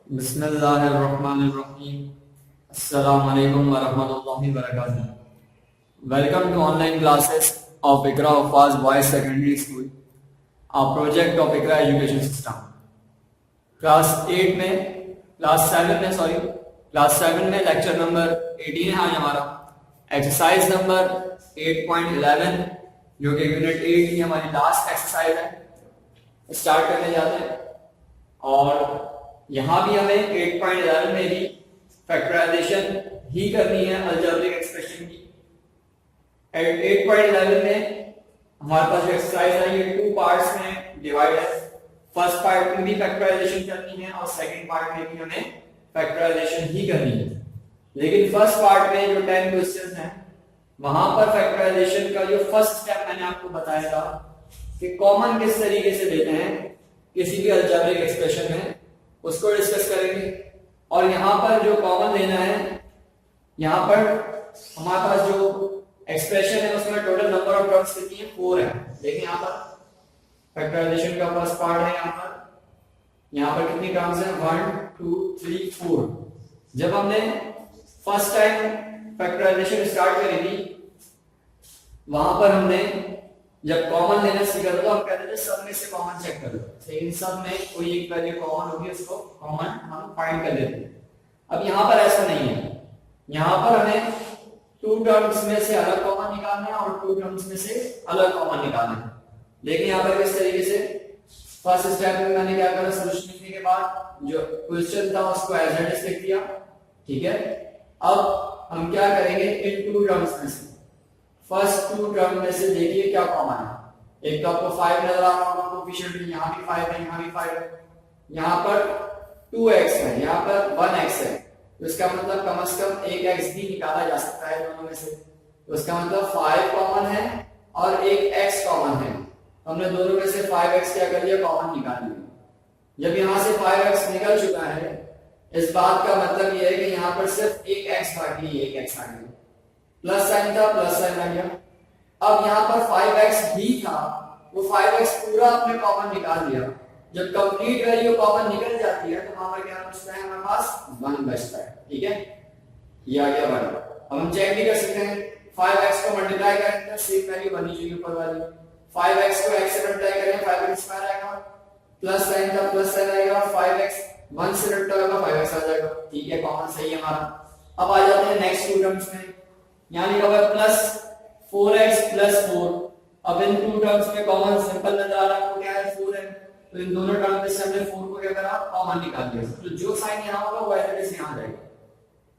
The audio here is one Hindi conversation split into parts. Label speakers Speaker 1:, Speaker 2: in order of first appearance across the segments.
Speaker 1: बिस्मिल्लाहिर्रहमानिर्रहीम। अस्सलामु अलैकुम वरहमतुल्लाहि वबरकातुहू। Welcome to online classes of Iqra Hufaz Boys Secondary School, a project of Iqra Education System. Class 7 में लेक्चर नंबर 18 है आज हमारा। एक्सरसाइज नंबर 8.11 जो कि यूनिट 8 की हमारी लास्ट एक्सरसाइज है, स्टार्ट करने जाते हैं। और यहाँ भी हमें 8.11 में भी फैक्टराइजेशन ही करनी है अलजेब्रिक एक्सप्रेशन की। 8.11 में हमारे पास जो एक्सरसाइज है ये 2 पार्ट्स में डिवाइड है। फर्स्ट पार्ट में भी फैक्टराइजेशन करनी है और सेकंड पार्ट में भी हमें फैक्टराइजेशन ही करनी है। लेकिन फर्स्ट पार्ट में जो 10 क्वेश्चंस हैं वहां पर फैक्टराइजेशन का जो फर्स्ट स्टेप मैंने आपको बताया था कि कॉमन किस तरीके से लेते हैं किसी भी अलजेब्रिक एक्सप्रेशन में, उसको डिस्कस करेंगे। और यहाँ पर जो कॉमन लेना है, यहाँ पर हमारे पास जो एक्सप्रेशन है उसमें टोटल नंबर ऑफ टर्म्स कितनी है, 4 है। देखिए यहाँ पर फैक्टराइजेशन का फर्स्ट पार्ट है, यहाँ पर कितनी टर्म्स है, 1 2 3 4। जब हमने फर्स्ट टाइम फैक्टराइजेशन स्टार्ट करी थी वहां पर हमने जब कॉमन लेना सीखा था तो हम कहते थे सब में से कॉमन चेक कर लो, लेकिन सब में कोई एक वैल्यू कॉमन होगी उसको कॉमन हम फाइंड कर लेते हैं। अब यहाँ पर ऐसा नहीं है, यहाँ पर हमें 2 टर्म्स में से अलग कॉमन निकालना है और 2 टर्म्स में से अलग कॉमन निकालना है। लेकिन यहाँ पर किस तरीके से, फर्स्ट स्टेप में मैंने क्या करा, सॉल्यूशन लिखने के बाद जो क्वेश्चन था उसको एज इट इज लिख दिया, ठीक है। अब हम क्या करेंगे, इन 2 टर्म्स में से फर्स्ट 2 टर्म में से देखिए क्या कॉमन है। एक तो आपको 5 नजर आ रहा होगा कोएफिशिएंट, यहाँ भी 5 है, यहाँ भी 5 है, यहाँ पर 2x है, यहाँ पर 1x है, तो इसका मतलब कम से कम एक x भी निकाला जा सकता है दोनों में से। तो इसका मतलब 5 कॉमन है और एक x कॉमन है। हमने दोनों में से 5x क्या कर लिया, कॉमन निकाल लिया। जब यहाँ से 5x निकल चुका है, इस बात का मतलब यह है कि यहाँ पर सिर्फ एक x बाकी, एक x आ गया, प्लस साइन था, प्लस साइन आ गया। अब यहाँ पर 5x भी था, वो 5x पूरा आपने कॉमन निकाल दिया। जब कंप्लीट वैल्यू कॉमन निकल जाती है तो वहां पर क्या बचता है, हमारे पास 1 बचता है, ठीक है। ये आ गया 1। अब हम चेक भी कर सकते हैं, 5x को मल्टीप्लाई करें तो सेम वैल्यू बनी चाहिए ऊपर वाली। 5x को x से मल्टीप्लाई करें 5x स्क्वायर आएगा, प्लस साइन था प्लस साइन आएगा, 5x 1 से मल्टीप्लाई होगा 5x आ जाएगा, ठीक है, कॉमन सही है हमारा। अब आ जाते हैं नेक्स्ट 2 टर्म्स में, यहाँ लिखा हुआ है प्लस 4x प्लस 4। अब इन 2 टर्म्स में कॉमन सिंपल नजर आ रहा है, आपको क्या है, 4 है, तो इन दोनों टर्म में से हमने 4 को क्या करा, कॉमन निकाल दिया। तो जो साइन यहाँ होगा वो एज इट यहाँ जाएगा।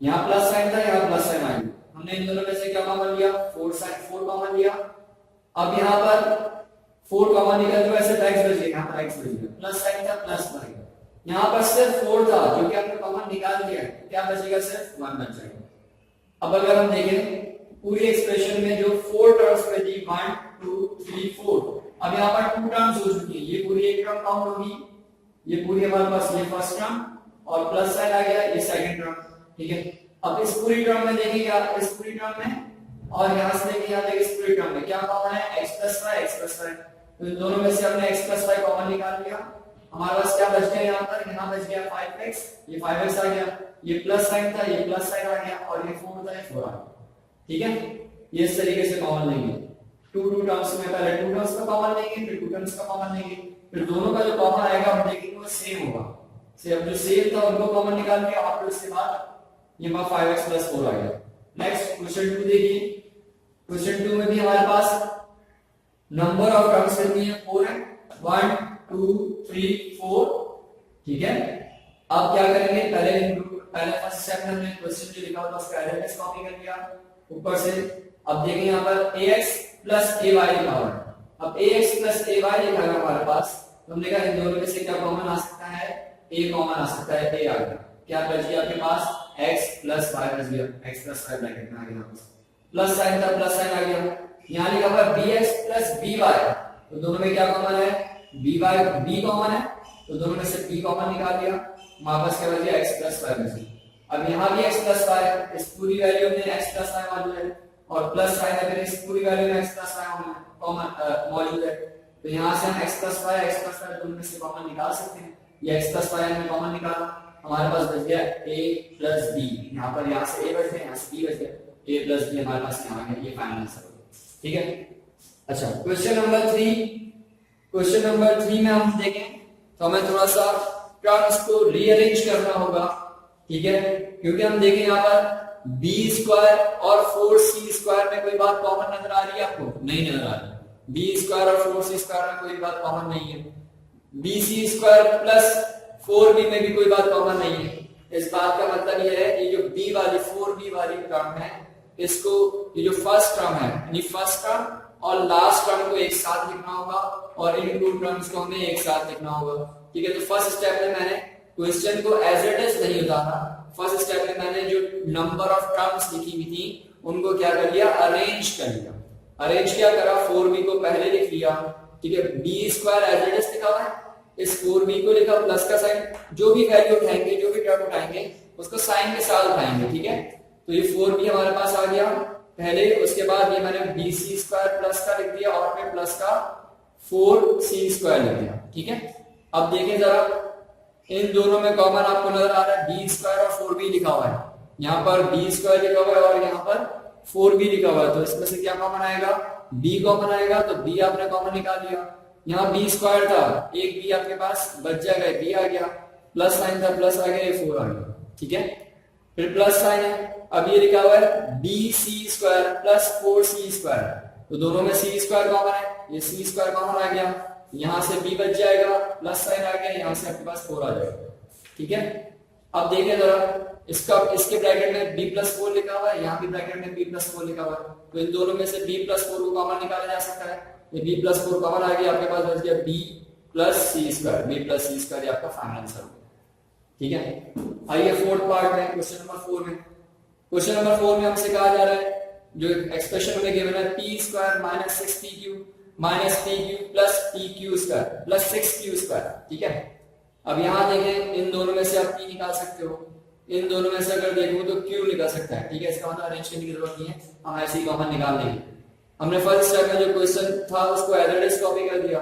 Speaker 1: यहाँ प्लस साइन था, यहाँ प्लस साइन आएगा, हमने इन दोनों में से क्या कॉमन लिया, 4 कॉमन लिया। अब यहाँ पर 4 कॉमन निकल गया, ऐसे x बच गया, यहाँ पर x बच गया, प्लस साइन था प्लस बच गया। यहाँ पर सिर्फ 4 था जो कि हमने कॉमन निकाल दिया, क्या बचेगा, सिर्फ 1 बच जाएगा। अब अगर हम देखें पूरी एक्सप्रेशन में जो 4 टर्म्स में थी 1 2 3 4, अब यहाँ पर 2 टर्म्स हो चुकी है, ये पूरी एक टर्म काउंट होगी, ये पूरी हमारे पास ये फर्स्ट टर्म और प्लस साइन आ गया, ये सेकंड टर्म, ठीक है। अब इस पूरी टर्म में देखिए क्या, इस पूरी टर्म में और यहाँ से देखिए, यहाँ देखिए इस पूरी टर्म में क्या कॉमन है, x प्लस y। तो इन दोनों में से हमने x प्लस y कॉमन निकाल लिया। हमारे पास क्या बच गया, यहाँ बच गया 5x, ये 5x आ गया, ये प्लस साइन था, ये प्लस साइन आ गया, और ये 4 था, ये 4 आ गया, ठीक है। ये इस तरीके से कॉमन लेंगे। 2 टर्म्स में पहले 2 टर्म्स का कॉमन लेंगे, फिर 2 टर्म्स का कॉमन लेंगे, फिर दोनों का जो कॉमन आएगा हम देखेंगे वो सेम होगा। सिर्फ जो सेम था उनको कॉमन निकाल लिया और फिर उसके बाद ये 5x प्लस 4 आ गया। नेक्स्ट क्वेश्चन 2 देखिए। क्वेश्चन 2 में भी हमारे पास नंबर ऑफ टर्म्स कितनी है, 4 है, 1 2 3 4, ठीक है। अब क्या करेंगे, पहले फर्स्ट स्टेप में हमने क्वेश्चन जो लिखा था उसका एड्रेस कॉपी कर लिया ऊपर से। अब देखिए यहाँ पर ax प्लस ay लिखा हुआ है। अब ax प्लस ay लिखा है हमारे पास, तो हमने कहा इन दोनों में से क्या कॉमन आ सकता है, a कॉमन आ सकता है, a आ गया। क्या बच गया आपके पास, x प्लस y बच गया, x प्लस y ब्रैकेट में आ गया, प्लस साइन था प्लस साइन आ गया। यहाँ लिखा हुआ है bx प्लस by, तो दोनों में क्या कॉमन है, b कॉमन है, तो दोनों में से b कॉमन निकाल दिया, वापस क्या बच गया, x प्लस y बच गया। अब यहाँ भी x प्लस y, इस पूरी वैल्यू में x प्लस y मौजूद है और प्लस साइन अगर इस पूरी वैल्यू में x प्लस y कॉमन मौजूद है, तो यहाँ से हम x प्लस y दोनों में से कॉमन निकाल सकते हैं। ये x प्लस y हमने कॉमन निकाला, हमारे पास बच गया a प्लस बी, यहाँ पर यहाँ से a बच गया, यहाँ से b बच गया, a प्लस बी हमारे पास यहाँ आ गया, ये फाइनल आंसर होगा। ठीक है, अच्छा क्वेश्चन नंबर 3 में हम देखें तो हमें थोड़ा सा टर्म्स को रीअरेंज करना होगा। ठीक है, क्योंकि हम देखें यहाँ पर बी स्क्वायर और 4c स्क्वायर में कोई बात कॉमन नजर आ रही है आपको? नहीं नजर आ रही। बी स्क्वायर और 4c स्क्वायर में कोई बात कॉमन नहीं है। B C square plus 4b में भी कोई बात कॉमन नहीं है। इस बात का मतलब यह है, ये जो b वाली 4b वाली टर्म है, इसको ये जो फर्स्ट टर्म है यानी फर्स्ट टर्म और लास्ट टर्म को एक साथ लिखना होगा और इन टू टर्म्स को हमें एक साथ लिखना होगा। ठीक है, तो फर्स्ट स्टेप में मैंने क्वेश्चन को एज इट इज नहीं उतारा। फर्स्ट स्टेप में मैंने जो नंबर ऑफ टर्म्स लिखी हुई थी उनको क्या कर लिया, अरेंज कर लिया। अरेंज क्या करा, 4b को पहले लिख लिया। ठीक है, b square as it is लिखा हुआ है, इस 4b को लिखा प्लस का साइन, जो भी वैल्यू उठाएंगे जो भी टर्म उठाएंगे उसको साइन के साथ उठाएंगे। ठीक है, तो ये 4b हमारे पास आ गया पहले, उसके बाद ये मैंने bc स्क्वायर प्लस का लिख दिया और फिर प्लस का 4c स्क्वायर लिख दिया। ठीक है, अब देखें जरा इन दोनों में कॉमन आपको नजर आ रहा है, b स्क्वायर और 4b लिखा हुआ है, यहाँ पर b स्क्वायर लिखा हुआ है और यहाँ पर 4b लिखा हुआ है, तो इसमें से क्या कॉमन आएगा, b कॉमन आएगा, तो b आपने कॉमन निकाल लिया। यहाँ b स्क्वायर था, एक b आपके पास बच जाएगा, b आ गया, प्लस साइन था प्लस आ गया, 4 आ गया। ठीक है, फिर प्लस साइन है, अब ये लिखा हुआ है bc square plus 4c square, तो दोनों में c स्क्वायर कॉमन है, ये c स्क्वायर कॉमन आ गया, यहाँ से b बच जाएगा, प्लस साइन आ गया, यहाँ से आपके पास 4 आ जाएगा। ठीक है, अब देखें जरा इसका, इसके ब्रैकेट में b प्लस 4 लिखा हुआ है, यहाँ भी ब्रैकेट में b प्लस 4 लिखा हुआ है, तो इन दोनों में से b प्लस 4 को कॉमन निकाला जा सकता है। ये b प्लस 4 कॉमन आ गया, आपके पास बच गया b plus c square, b plus c square आपका फाइनल आंसर होगा। ठीक है, आइए फोर्थ पार्ट में, क्वेश्चन नंबर 4 में। क्वेश्चन नंबर 4 में हमसे कहा जा रहा है, जो एक्सप्रेशन में गिवन है p square minus 6pq minus pq plus pq square plus 6q square. ठीक है, अब यहाँ देखें इन दोनों में से आप p निकाल सकते हो, इन दोनों में से अगर देखो तो q निकल सकता है। ठीक है, इसका मतलब अरेंज करने की जरूरत नहीं है, हम ऐसे ही कॉमन निकाल लेंगे। हमने फर्स्ट स्टेप में जो क्वेश्चन था उसको एज इट इज कॉपी कर दिया।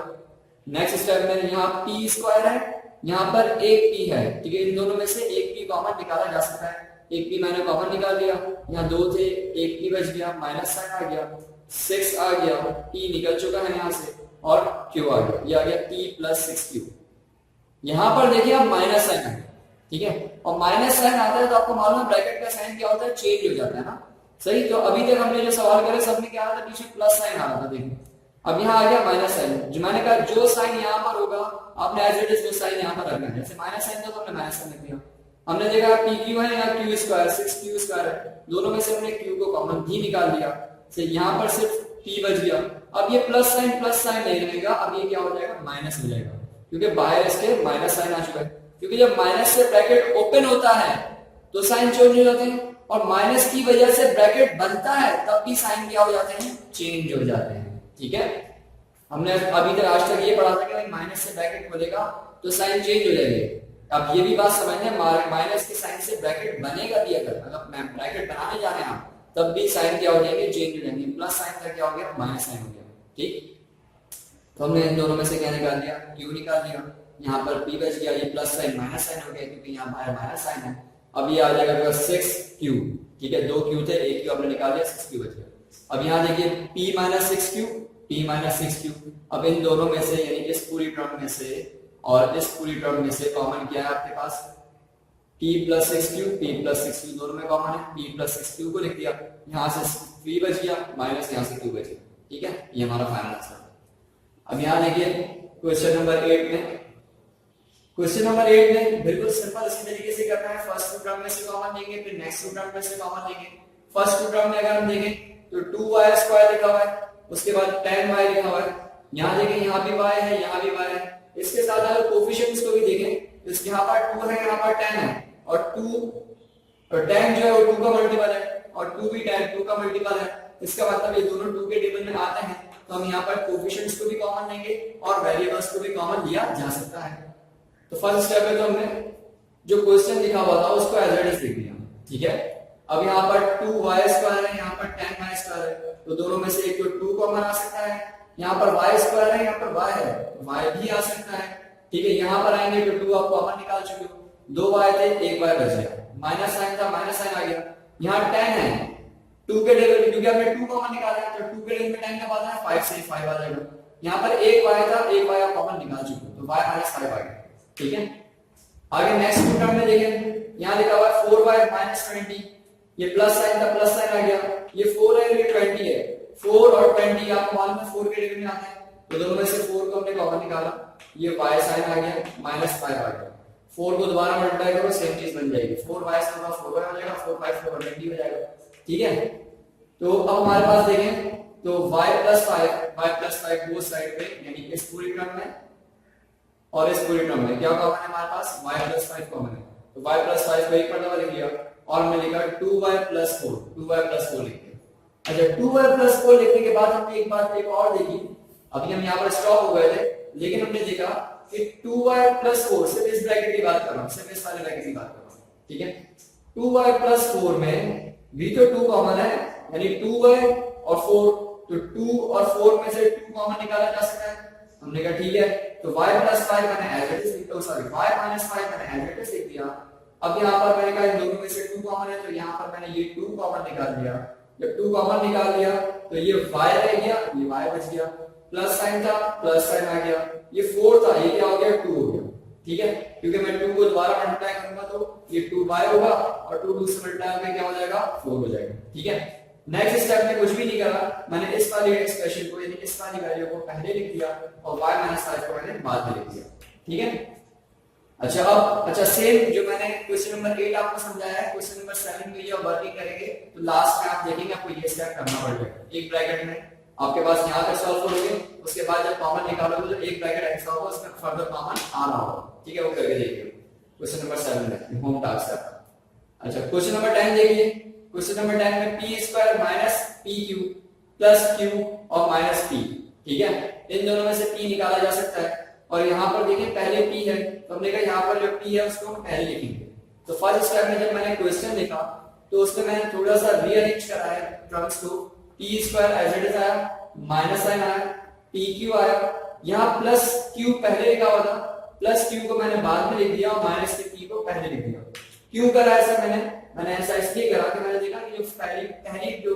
Speaker 1: नेक्स्ट स्टेप में यहाँ p स्क्वायर है, यहाँ पर एक p है। ठीक है, इन दोनों में से एक p कॉमन निकाला जा सकता है, एक p मैंने कॉमन निकाल लिया, यहाँ 2 थे, एक p बच गया, माइनस साइन आ गया, 6 आ गया, p निकल चुका है यहाँ से और q आ गया, ये आ गया p प्लस 6q। यहाँ पर देखिए अब माइनस साइन आ गया। ठीक है, और माइनस साइन आता है तो आपको मालूम है ब्रैकेट का साइन क्या होता है, चेंज हो जाता है ना। सही, तो अभी तक हमने जो सवाल करे सब में क्या आ रहा था, पीछे प्लस साइन आ रहा था, देखिए अब यहाँ आ गया माइनस साइन। जो मैंने कहा जो साइन यहाँ पर होगा आपने एज इट इज वो साइन यहाँ पर रखना है, जैसे माइनस साइन था तो हमने माइनस साइन रख दिया। हमने देखा pq है या q स्क्वायर 6q स्क्वायर है, दोनों में से हमने q को कॉमन भी निकाल लिया, से यहाँ पर सिर्फ p बच गया। अब ये प्लस साइन नहीं रहेगा, अब ये क्या हो जाएगा, माइनस हो जाएगा, क्योंकि बाहर इसके माइनस साइन आ चुका है। क्योंकि जब माइनस से ब्रैकेट ओपन होता है तो साइन चेंज हो जाते हैं, और माइनस की वजह से ब्रैकेट बनता है तब भी साइन क्या हो जाते हैं, चेंज हो जाते हैं। ठीक है, हमने अभी तक आज तक ये पढ़ा था कि भाई माइनस से ब्रैकेट खोलेगा तो साइन चेंज हो जाएगी। अब ये भी बात समझने, माइनस के साइन से ब्रैकेट बनेगा भी, अगर ब्रैकेट बनाने जा रहे हैं आप तब भी साइन क्या हो जाएंगे, चेंज हो जाएंगे। प्लस साइन का क्या हो गया, माइनस साइन हो गया। ठीक, तो हमने इन दोनों में से क्या निकाल लिया, q निकाल लिया, यहाँ पर p बच गया, ये प्लस साइन माइनस साइन हो गया क्योंकि यहाँ बाहर माइनस साइन है। अब ये आ जाएगा 6q। ठीक है, 2 q थे, एक q आपने निकाल लिया, 6q बच गया। अब यहाँ देखिए p minus 6q, p minus 6q। अब इन दोनों में से यानी इस पूरी टर्म में से और इस पूरी टर्म में से कॉमन क्या है आपके पास, p plus 6q, p plus 6q दोनों में कॉमन है, p प्लस 6q को लिख दिया, यहाँ से p बच गया माइनस यहाँ से q बच गया। ठीक है, ये हमारा फाइनल आंसर है। अब यहाँ देखिए क्वेश्चन नंबर 8 में, क्वेश्चन नंबर 8 में बिल्कुल सिंपल इसी तरीके से करना है। फर्स्ट टू टर्म में से कॉमन लेंगे, फिर नेक्स्ट टू टर्म में से कॉमन लेंगे। फर्स्ट टू टर्म में अगर हम देखें तो 2y स्क्वायर लिखा हुआ है, उसके बाद 10y लिखा हुआ है, यहाँ देखें यहाँ भी y है, यहाँ भी y है। इसके साथ अगर कोफिशिएंट्स को भी देखें, इसके यहाँ पर 2 है, यहाँ पर 10 है, और 10 जो है वो 2 का मल्टीपल है, और 2 भी 2 का मल्टीपल है। इसका मतलब ये दोनों 2 के टेबल में आते हैं, तो हम यहाँ पर कोफिशिएंट्स को भी कॉमन लेंगे और वेरिएबल्स को भी कॉमन लिया जा सकता है। तो फर्स्ट स्टेप है तो हमने जो क्वेश्चन लिखा हुआ था उसको एज इट इज लिख दिया। ठीक है, अब यहाँ पर 2y स्क्वायर है, यहाँ पर 10y स्क्वायर है, तो दोनों में से एक तो 2 कॉमन आ सकता है, यहाँ पर y स्क्वायर है, यहाँ पर y है, y भी आ सकता है। ठीक है, यहाँ पर आएंगे तो 2 आप कॉमन निकाल चुके हो, 2 y थे, 1 y बच गया, माइनस साइन था, माइनस साइन आ गया। यहाँ 10 है, 2 के डेरिवेटिव क्योंकि हमने 2 कॉमन निकाला है, तो 2 के डेरिवेटिव में 10 का पाता है 5 से 5 आ जाएगा। यहाँ पर 1 y था, 1 y आप कॉमन निकाल चुके हो, तो y माइनस 5 आ गया। ठीक है, आगे नेक्स्ट टर्म में देखें, यहाँ लिखा हुआ है 4y माइनस 20, ये प्लस साइन था, प्लस साइन आ गया, ये 4 है, ये 20 है, 4 और 20 आपको मालूम है 4 के डेरिवेटिव में आते हैं, तो दोनों में से 4 को हमने कॉमन निकाला, ये y साइन आ गया, माइनस 5 आ गया। 4 को दोबारा मल्टीप्लाई करो, सेम चीज बन जाएगी, 4y से 4y हो जाएगा, 4 5 4 20 हो जाएगा। ठीक है, तो अब हमारे पास देखें तो y प्लस 5 दो साइड पे, यानी इस पूरी टर्म में और इस पूरी टर्म में क्या कॉमन है हमारे पास, y प्लस 5 कॉमन है, तो y प्लस 5 को एक पर दबा लिख लिया और मैं लिखा 2y प्लस 4 लिख दिया। अच्छा, 2y प्लस 4 लिखने के बाद हमने एक बात एक और देखी, अभी हम यहाँ पर स्टॉप हो गए थे, लेकिन हमने देखा कि 2y प्लस 4, सिर्फ इस ब्रैकेट की बात कर रहा हूँ, सिर्फ इस वाले ब्रैकेट की बात कर रहा हूँ। ठीक है, 2y प्लस 4 में भी तो 2 कॉमन है, यानी 2y और 4, तो 2 और 4 में से 2 कॉमन निकाला जा सकता है। हमने कहा ठीक है, तो y प्लस 5 मैंने एज इट इज लिख दिया, सॉरी y माइनस 5 मैंने एज इट इज लिख दिया। अब यहाँ पर मैंने कहा इन दोनों में से 2 कॉमन है, तो यहाँ पर मैंने ये 2 कॉमन निकाल लिया। जब 2 कॉमन निकाल लिया तो ये y रह गया, ये y बच गया, प्लस साइन था, प्लस साइन आ गया, ये 4 था, ये क्या हो गया 2 हो गया। ठीक है, क्योंकि मैं 2 को दोबारा मल्टीप्लाई करूंगा तो ये 2y होगा और 2 से मल्टीप्लाई होकर क्या हो जाएगा 4 हो जाएगा। ठीक है, नेक्स्ट स्टेप में कुछ भी नहीं करा, मैंने इस वाली एक्सप्रेशन को यानी इस वाली वैल्यू को पहले लिख दिया और y माइनस 5 को मैंने बाद में लिख दिया। ठीक है, अच्छा अब सेम जो मैंने क्वेश्चन नंबर 8 आपको समझाया है, क्वेश्चन नंबर 7 में ये वर्किंग करेंगे तो लास्ट में आप देखेंगे आपको ये स्टेप करना पड़ेगा। एक ब्रैकेट में आपके पास यहाँ तक सॉल्व करोगे, उसके बाद जब कॉमन निकालोगे तो एक ब्रैकेट एक्स्ट्रा होगा, उसमें फर्दर कॉमन आ रहा होगा। ठीक है, वो करके देखिए क्वेश्चन नंबर 7 में होम टास्क है। अच्छा, क्वेश्चन नंबर 10 देखिए, क्वेश्चन नंबर 10 में p square minus pq plus q और माइनस p। ठीक है, इन दोनों में से p निकाला जा सकता है और यहाँ पर देखिए पहले p है, तो हमने कहा यहाँ पर जो p है उसको हम पहले लिखेंगे। तो फर्स्ट स्टेप में जब मैंने क्वेश्चन लिखा तो उसमें मैंने थोड़ा सा रीअरेंज करा है टर्म्स को, p square as it is आया, माइनस साइन आया, pq आया, यहाँ प्लस q पहले लिखा हुआ था, प्लस q को मैंने बाद में लिख दिया और माइनस के p को पहले लिख दिया। क्यों करा ऐसा मैंने ऐसा इसलिए करा कि मैंने देखा कि जो पहली जो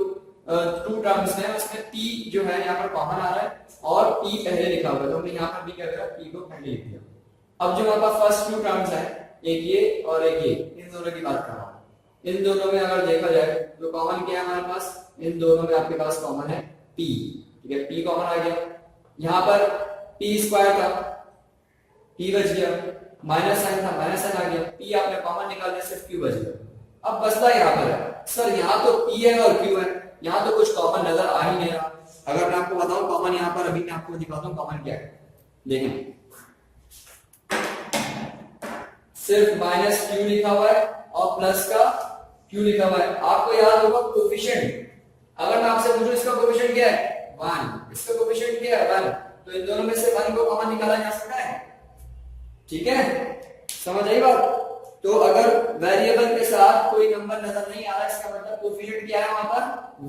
Speaker 1: 2 टर्म्स हैं उसमें p जो है यहाँ पर कॉमन आ रहा है और p पहले लिखा हुआ है, तो हमने यहाँ पर भी क्या करा p को पहले लिख दिया। अब जो हमारे पास फर्स्ट 2 टर्म्स हैं, एक ये और एक ये, इन दोनों की बात कर रहा हूँ। इन दोनों में अगर देखा जाए तो कॉमन क्या है हमारे पास, इन दोनों में आपके पास कॉमन है p। ठीक है, p कॉमन आ गया, यहाँ पर p स्क्वायर था, p बच गया, माइनस साइन था, माइनस साइन आ गया, p आपने कॉमन निकाल दिया, सिर्फ q बच गया। अब बचता यहाँ पर है सर, यहाँ तो p है और q है, यहाँ तो कुछ कॉमन नजर आ ही नहीं रहा। अगर मैं आपको बताऊं कॉमन यहाँ पर, अभी मैं आपको दिखाता हूँ कॉमन क्या है। देखें सिर्फ माइनस q लिखा हुआ है और प्लस का q लिखा हुआ है। आपको याद होगा कोफिशिएंट, अगर मैं आपसे पूछूं इसका कोफिशिएंट क्या है 1, इसका कोफिशिएंट क्या है 1, तो इन दोनों में से 1 को कॉमन निकाला जा सकता है। ठीक है, समझ आई बात। तो अगर वेरिएबल के साथ कोई नंबर नजर नहीं आ रहा, इसका मतलब कोफिशिएंट क्या है वहां पर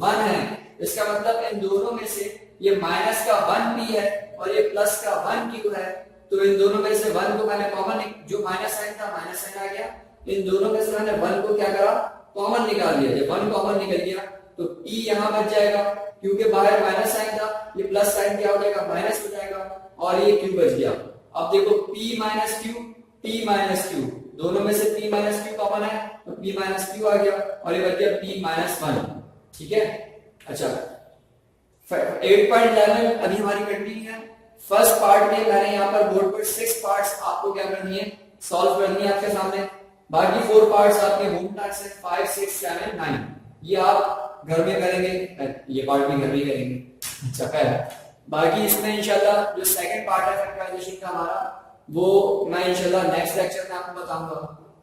Speaker 1: 1 है। इसका मतलब इन दोनों में से ये माइनस का 1 p है और ये प्लस का 1 q है, तो इन दोनों में से 1 को मैंने कॉमन, जो माइनस साइन था माइनस साइन आ गया, इन दोनों में से मैंने 1 को क्या करा कॉमन निकाल लिया। जब 1 कॉमन निकल गया तो p यहां बच जाएगा, क्योंकि बाहर माइनस साइन था, ये प्लस साइन क्या हो जाएगा माइनस हो जाएगा और ये q बच गया। अब देखो p माइनस q, दोनों में से p माइनस q कॉमन है तो p माइनस q आ गया और ये बच गया p माइनस 1। ठीक है, अच्छा 8.11 अभी हमारी कंटिन्यू है। फर्स्ट पार्ट में मैंने यहाँ पर बोर्ड पर 6 पार्ट्स आपको क्या करनी है सॉल्व करनी है आपके सामने, बाकी 4 पार्ट्स आपके होम टास्क है 5, 6, 7, 9, ये आप घर में करेंगे, ये पार्ट भी घर में करेंगे। अच्छा खैर, बाकी इसमें इंशाल्लाह जो सेकंड पार्ट है फैक्टराइजेशन का हमारा, वो मैं इंशाल्लाह नेक्स्ट लेक्चर में आपको बताऊंगा।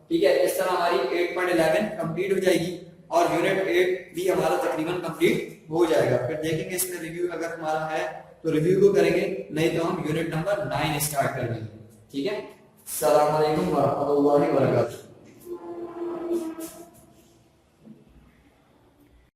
Speaker 1: ठीक है, इस तरह हमारी 8.11 कंप्लीट हो जाएगी और यूनिट 8 भी हमारा तकरीबन कंप्लीट हो जाएगा। फिर देखेंगे इसमें रिव्यू अगर हमारा है तो रिव्यू को करेंगे, नहीं तो हम यूनिट नंबर 9 स्टार्ट कर देंगे। ठीक है, अस्सलाम वालेकुम व रहमतुल्लाहि व बरकातहू।